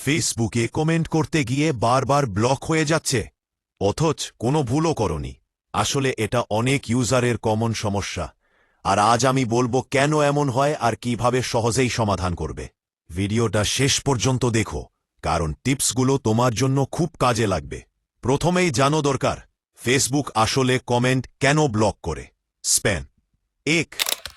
ফেসবুকে কমেন্ট করতে গিয়ে বারবার ব্লক হয়ে যাচ্ছে, অথচ কোনো ভুলও করনি। আসলে এটা অনেক ইউজারের কমন সমস্যা, আর আজ আমি বলবো কেন এমন হয় আর কিভাবে সহজেই সমাধান করবে। ভিডিওটা শেষ পর্যন্ত দেখো, কারণ টিপসগুলো তোমার জন্য খুব কাজে লাগবে। প্রথমেই জানো দরকার, ফেসবুক আসলে কমেন্ট কেন ব্লক করে। স্প্যাম। 1.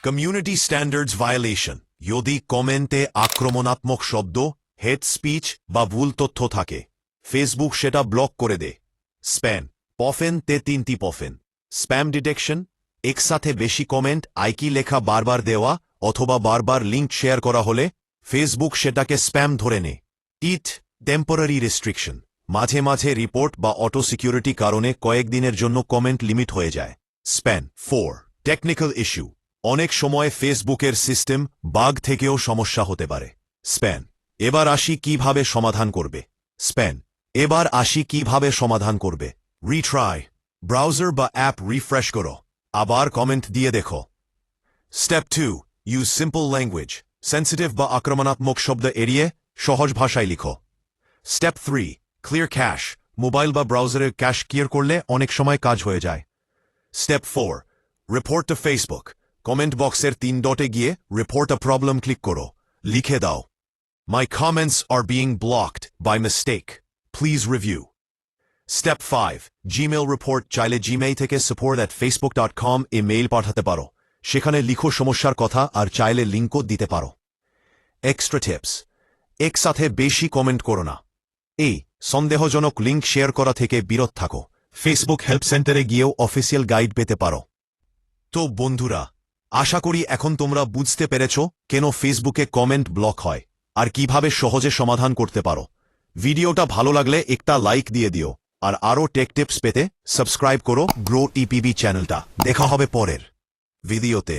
Community standards violation. যদি কমেন্টে আক্রমণাত্মক শব্দ, হেট স্পিচ বা ভুল তথ্য থাকে, ফেসবুক সেটা ব্লক করে দেয়। স্প্যাম। পফেন তে 3টি পফেন। Spam detection. একসাথে বেশি কমেন্ট, আইকি লেখা বারবার দেওয়া অথবা বারবার লিঙ্ক শেয়ার করা হলে ফেসবুক সেটাকে স্প্যাম ধরে নেয়। ইট টেম্পোরারি রেস্ট্রিকশন। মাঝে মাঝে রিপোর্ট বা অটো সিকিউরিটি কারণে কয়েকদিনের জন্য কমেন্ট লিমিট হয়ে যায়। স্প্যাম। 4. Technical issue. অনেক সময় ফেসবুকের সিস্টেম বাগ থেকেও সমস্যা হতে পারে। স্প্যাম। এবার আসি কিভাবে সমাধান করবে। স্প্যাম। এবার আসি কিভাবে সমাধান করবে। রিট্রাই। ব্রাউজার বা অ্যাপ রিফ্রেশ করো, আবার কমেন্ট দিয়ে দেখো। Step 2. Use simple language. Sensitive বা আক্রমণাত্মক শব্দ এড়িয়ে সহজ ভাষায় লিখো। স্টেপ 3. Clear cash. মোবাইল বা ব্রাউজারে ক্যাশ ক্লিয়ার করলে অনেক সময় কাজ হয়ে যায়। Step 4. Report to Facebook. Comment বক্সের 3 ডটে গিয়ে রিপোর্ট আ প্রবলেম ক্লিক করো, লিখে দাও, my comments are being blocked by mistake, please review. Step 5. Gmail report. চাইলে জিমেইল থেকে support@facebook.com এ মেইল পাঠাতে পারো, সেখানে লিখো সমস্যার কথা আর চাইলে লিঙ্কও দিতে পারো। Extra tips. একসাথে বেশি কমেন্ট করো না। এই সন্দেহজনক লিঙ্ক শেয়ার করা থেকে বিরত থাকো। ফেসবুক হেল্প সেন্টারে গিয়েও অফিসিয়াল গাইড পেতে পারো। তো বন্ধুরা, আশা করি এখন তোমরা বুঝতে পেরেছ কেন ফেসবুকে কমেন্ট ব্লক হয় আর কিভাবে সহজে সমাধান করতে পারো। ভিডিওটা ভালো লাগলে একটা লাইক দিয়ে দিও, আর আরও টেক টিপস পেতে সাবস্ক্রাইব করো গ্রো টিপিবি চ্যানেলটা। দেখা হবে পরের ভিডিওতে।